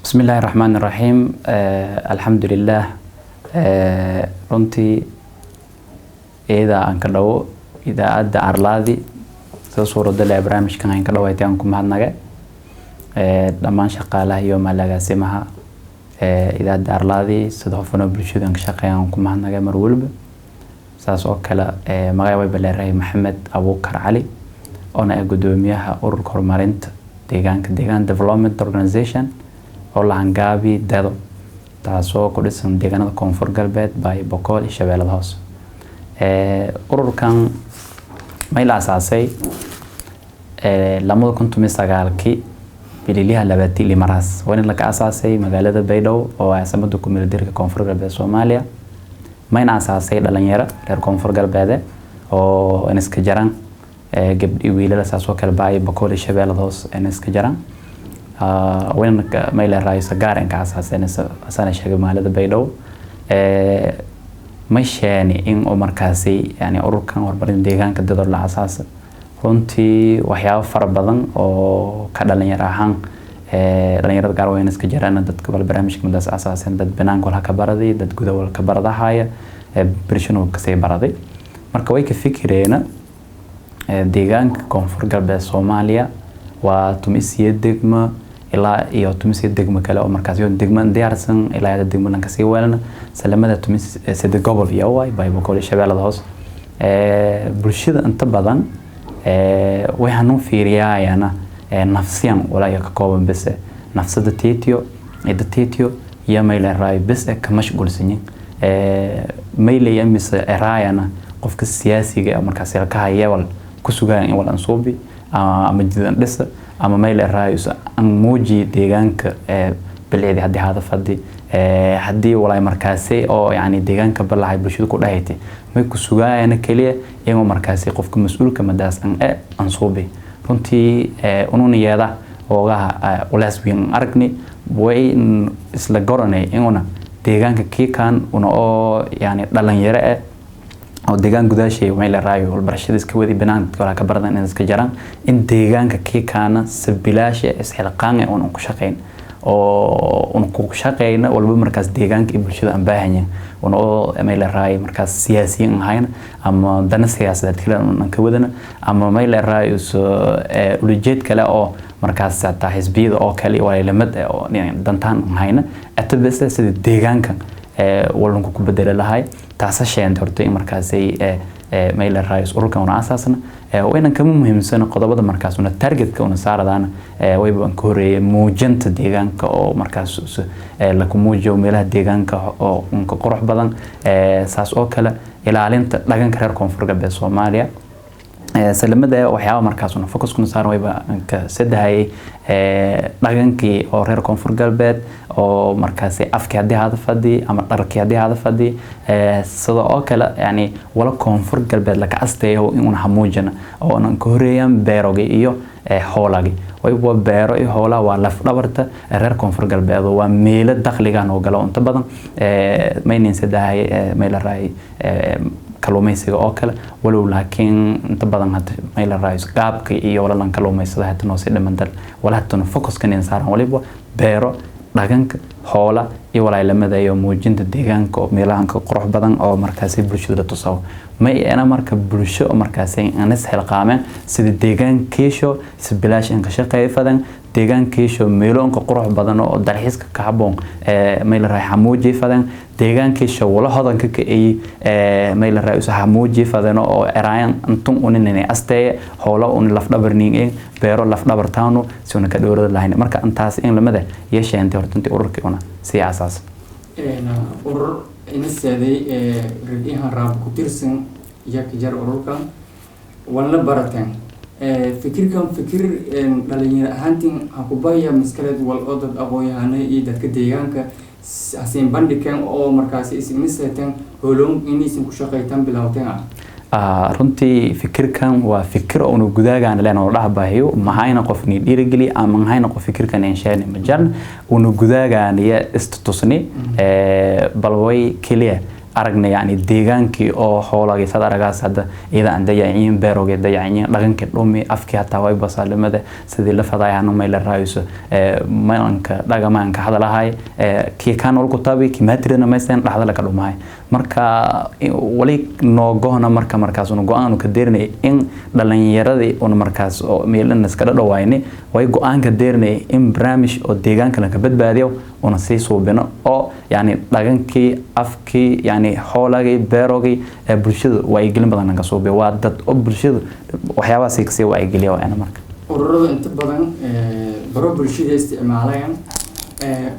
بسم الله الرحمن الرحيم الحمد لله runtii iyada aan ka dhawo idaacada Arlaadi soo suurada leh barnaamijkan aan ka dhawaayay aan ku mahadnaqay dhamaan shaqaalaha iyo malagasimaha idaacada Arlaadi sidoo hufan bulshada ka shaqeeyaan ku mahadnaqay mar walba saas oo kale magacay Baleeray Maxamed Abuukar Cali oo ah gudoomiyaha ururka horumarinta deegaan development organization oo la hangaabi dado taasoo ku dhisan deegaanada koonfur galbeed bay Boqol iyo Shabeellada Hoose ururkan may la asaasay 2019 bililiha labati limaras waan la ka asaasay magaalada Baydhabo oo ay samada ku meel dirka koonfur galbeed Soomaaliya mayna asaasay dhalinyaro reer koonfur galbeed oo iska jaran gabdhi wiilal saasoo kale bay Boqol iyo Shabeellada Hoose iska jaran وين ما إلى رئيس قارن كأساسا أنا شغال مالذ بيدو مش يعني إن عمر كاسي يعني أوروكان وربرين ديجان كده دور الأساس كنتي وحياة فربضن أو كذا لين راهن لين رد قاروين إسكجران دت قبل برامج كمدرس أساسا دت بنان كلها كبردي دت جدا ولا كبرده هاي بريشنو كسي بردي مركوي كفكرينا ديجان كونفور قلب سوماليا وتمسيه دقمة إلا إياه تمسيه دقمة كلا أو مركزيون دقمة ديارسن إلا هذا دقمة لنكسي ولنا سلامة تمس سد قبل في أواي باي بقول الشباب الهوس برشيد أنت بدن وهنو في رياء أنا نفسيا ولا يكقوم بس نفس التيتيو يا ميل الرأي بس كمشغول سنين ميل يمس الرأي أنا قفك السياسي مركزي كهاي ولا كسوجان ولا أنصوبي أما جدا لسه أما ميل الرئيس أن موجي ديجانك بالعيد هدي هذا فدي هدي ولا مركزي أو يعني ديجانك بالعيد بشيء كل هيتي ما يكون سجاء أنا كليه يوم مركزي قف مسؤول كمدرس أن أنصوبي كنتي أنوني هذا وجاه ولاسبين أركني وين إسلقرني إنه ديجانك كي كان ونو يعني دلنا يرى أو ديجان قداشي وميل الرأي والبرشيد إسكودي بنان ولا كبردان إنس كجران إن ديجان كي كان سبلاش إسحلقان أو نقشقين أو نقشقين ولا بمركز ديجان كي برشيد أنباهني ونو ميل الرأي مركز سياسي هاين أما دنا سياسة كلا نكودنا أما ميل الرأي ولجيت كلا أو مركز حزبيد أو كلي ولا لمد أو يعني دنتان هاين أتبس سد ديجان كان ولا نكو بدل لهاي تاسشين ترتي مركزي ميل الرئيس أوركان ونأساسنا وين كم مهم سنة قضاء مركز ونتارجت كون صار دانا ويبقى كوري موجنت ديجان كأو مركز لكم موجو ميله ديجان كأو قروح بدن ساس أوكلا إلى علين لكن كرر كونفرق بالصوماليا سلمة وحياة مركز ونفوكس كون صار ويبقى كسد هاي لكنكي أو رير كونفور قلبت أو مركزي أفكي هدي هذا فدي أما تركي هدي هذا فدي صدا أكلا يعني ولا كونفور قلبت لك أستيه إنه حموجنا أو أن كوريان بيروجي إيو حولاجي ويبقى بيرو حولا ولف لبرت رير كونفور قلبت وميل الدخل كان وقلا أنت بدن ما ينسى ده هاي ميل الرأي kalluumaysiga oo kale walow laakiin inta badan had meel raayis qaabka iyo wala lan kalluumaysada hada noo si dhamantal wala hada focus kan saaran waliba beero dhaganka hoola iyo wala lamada iyo muujinta deegaanka oo meelahanka qurux badan oo markaasi bulshada tusaw ma ana marka bulsho oo markaasi anas xilqaameen sida deegaankiisho si bilaash in ka shaqeeyo fadan deegaankiisho meeloonka qurux badan oo dalxiiska ka haboon meel raay xamuuji fadan deegaankiisho wala hodanka ka ay meel raay xamuuji fadan oo eraayan antum uninay astay hoola un laf dhabarniin beero laf dhabartaano si una ka dowrada lahayn marka antaas in lamada yeeshay inta hortanti ururka una siyaasaas urur insaday ridihan raab ku tirsan yak jar ururka wala baratan fikirkan fikir dhalinyaro ahaantiin hakubaya maskaleed wal odad aqoon-yahanay iyo dadka deegaanka asin bandhigan oo markaasi ismiseetan holon inaysan ku shaqeeytan bilowteen runtii fikirkan waa fikir oo uu gudaagaan leen oo dhaxbahayo mahayna qofni dhiirigeli ama mahayna qof fikirkan inshaan majan uu gudaagaan ya istatusni balway kaliya aragnay yani deegaankii oo xoolagii sad aragaas hadda iyada aan dayacin beerogii dayacin dhaqankii dhumi afkii hataa way basaalimada sidii la fadayaan ma ila raayso maanka dhaqamaanka hadalahay kii kan ul kutabi kii maatirina maysan dhaxda la ka dhumaay marka wali noogoona markaas uu go'aan ka deernay in dhalinyaradii uu markaas oo meelna iska dhawaayni way go'aan ka deernay in barnaamij oo deegaanka la ka badbaadiyo una sii suubino oo yani dhaqankii afkii yani xoolagii beerogii bulshada way gelin badan ka suubiyo waa dad oo bulshada waxyaabahaas ay kasii way geliyo ana marka ururada inta badan baro bulshada isticmaalayaan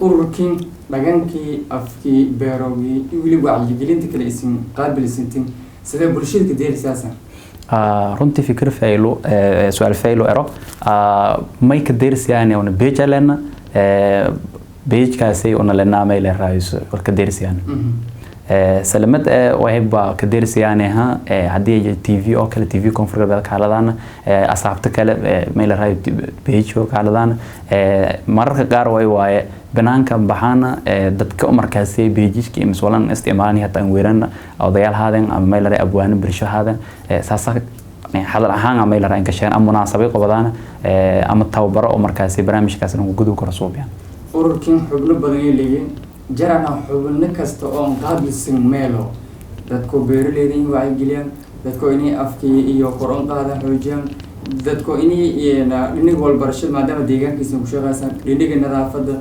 ururkin dhaqankii afkii beerogii wili wacyigelinta kale isin qaabilsantiin sidee bulshada ka deerisaasan runtii fikir faylo su'aal faylo ero may ka deerisayaan una beejalena beejkaasi una lena may la raayso ka deerisayaan سلمت وهيب كدير سيانها عادية TV أو كلا TV كونفرق بالكالدان أصحابتك كلا ميل راي بيجو كالدان مرة قار واي بنانك بحانا دتك مركزي بيجيش كي مسؤولان استعمالني حتى ويرنا أو ضيال هذا أم ميل راي أبوان بريشة هذا ساسا هذا الحين أم ميل راي كشان أم مناسبة قبضانا أم التوبرة أو مركزي برامج كاسن وجودو كرسوبيا. أوركين حبل بدني ليه jarana xubno kasta oo qaabilsan meelo dadku beeraleedin waxay geliyaan dadku inay afkii iyo qoran qaada xoojiyaan dadku inay dhinac walba barashada maadaama deegaankiisa ku shaqaysan dhinaca nadaafada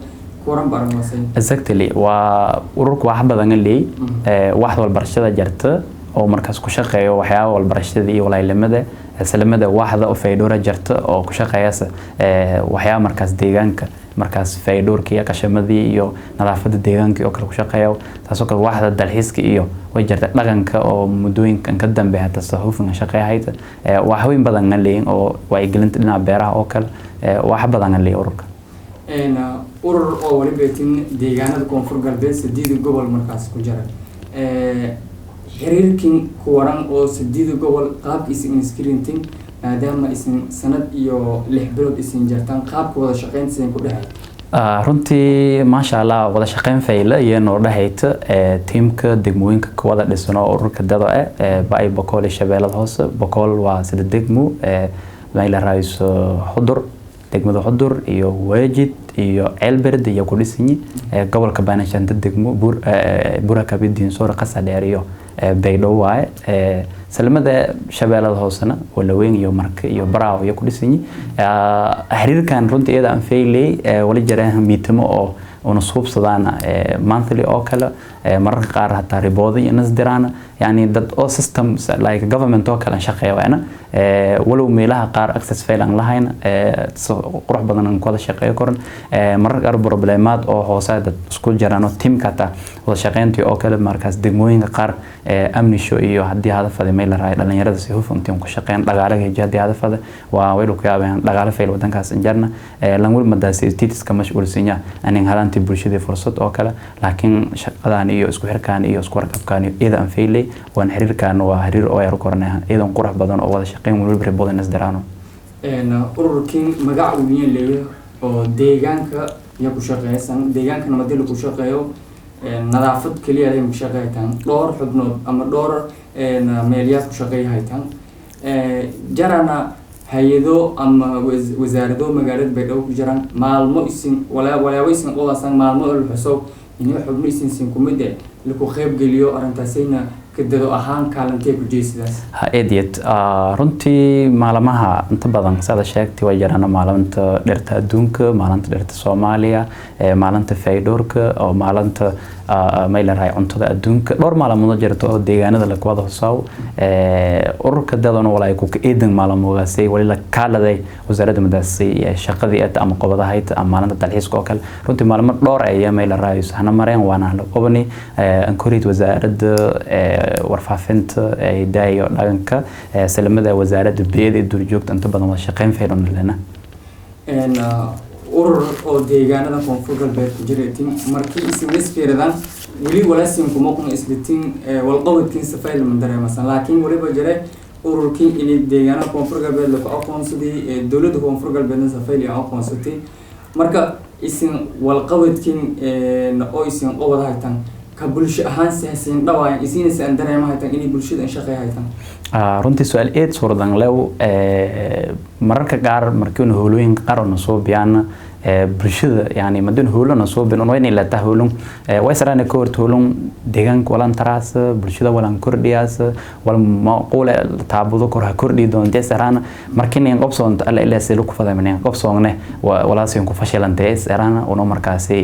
koran barnaamijay exactly waa ururku wax badan leeyahay wax walba barashada jarta oo markaas ku shaqeeyo waxyaabo walba barashada iyo walaalimada salamada waxda oo faa'iido jarta oo ku shaqeeyasa waxyaabo markaas deegaanka markaas faa'iidoorkii qashamadii iyo nadaafada deegaanka oo kala ku shaqeeyo taasoo kale waxda dalxiiska iyo way jirta dhaqanka oo muddooyinkan ka dambeeya tasahufna shaqeeyayta wax weyn badan leeyin oo way gelinta dhinaca beeraha oo kale wax badan leeyin ururka urur oo wali beetin deegaanada koonfur galbeed 8 gobol markaas ku jira xiriirkin ku waran oo 8 gobol qaab iskrinting maadaama isin sanad iyo 6 bilood isin jartaan qaabka wada shaqeynta ku dhahay runtii maasha Allah wada shaqeyn fayla iyo noo dhahayta teamka degmooyinka ku wada dhisano ururka dado baay boqol shabeelada hoose boqol waa sida degmo mayla raayso xudur degmada xudur iyo waajid iyo ceelberd iyo ku dhisanyi gobolka Banaanshan degmo buraka bidin soo qasa dheer iyo baydhow waaye salamada shabeelada hoosena wala weyn iyo marka iyo baraaw iyo ku dhisanyi xiriirkan runtii iyada aan faylay wali jaraan miitamo oo una suubsadaan monthly oo kale mararka qaar hataa riboodo iyo nasdiraan yani dad oo system like government oo kale shaqeeyana walow meelaha qaar access fail aan lahayn qurux badan aan ku wada shaqeeyo koran mararka qaar problemaad oo hoose dad isku jiraan oo team kata wada shaqeyntii oo kale markaas degmooyinka qaar amnisho iyo hadii hadafada meel la raay dhalinyarada si hufan intii ku shaqeyn dhaqaalaha hadii hadafada waa way ku yaabeen dhaqaale fail wadankaas injarna langul madaasi tiitiska mas'uulsinya anin halantii bulshada fursad oo kale laakiin shaqadan iyo isku xirkaan iyo isku warqabkaan iyada aan failay waan xiriirkan waa xiriir oo ay rukornaa iyadan qurux badan oo wada shaqeyn waliba badan isdiraano ururkin magac uu leeyahay oo deegaanka iyo ku shaqeeysan deegaanka nabadda ku shaqeeyo nadaafad kaliya ay ku shaqeeytaan dhowr xubnood ama dhowr meelyaad ku shaqeeyaytaan jarana hay'ado ama wasaarado magaalada Baydhabo ku jiraan maalmo isin walaawaysan qodaasan maalmo oo xusoo inay xubno isin kumida lagu qayb geliyo arintaasina kadado ahaan kaalintee ku jeesidaas eediyad runtii maalmaha inta badan sida sheegtay way jiraan maalinta dhirta adduunka maalinta dhirta Soomaaliya maalinta faydoorka oo maalinta maylaray cuntada adduunka dhowr maalmood jirto oo deegaanada la wada hoosaw ururka dadana walaa ku eedan maalmoodasay wali la kaaladay wasaaradda madaasay shaqadii ama qobadahayd ama maalinta dalxiiska oo kale runtii maalmo dhowr ay maylaray hana mareen waana la qobani ankorid wasaaradda warfaafinta ay daayo dhaqanka salamada wasaaradda beeyada duurjoogta inta badan wada shaqeyn faydan lana urur oo deegaanada koonfur galbeed ku jiray markii isin isfiiradaan wali walaasin kuma kun islitin walqabadkiin safayl man dareemasan laakiin waliba jiray ururkii in deegaanada koonfur galbeed la aqoonsaday dawladda koonfur galbeedna safayl ay aqoonsatay marka isin walqabadkiin oo isin qobad haytan ka bulsho ahaan sahaysan dhawaan isiinaysa aan dareemaha haytan inay bulshada in shaqeey haytan runtii su'aal eed suurdan lew mararka qaar markii howlooyin qaar oo soo biyaan bulshada yani madin howlana soo bin oo inay la tahawlun way sarana ka hor howlun deegaanka walan taraas bulshada walan kordhiyaas wal maqool taabudo kor ha kordhi doonta sarana markii in qobsoon alla ila si ku fadameen qobsoonne walaaseen ku fashilantay sarana oo markaasi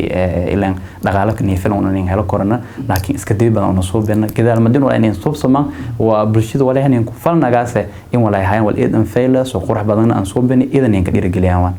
ilaan dhaqaale ka neefan oo in helo korna laakiin iska dib badan oo soo bin kadaal madin waa inay soo soma waa bulshada wala in ku falnagaas in wala hayaan wal eedan fayla soo qurux badan aan soo bin idan in ka dhirgeliyaan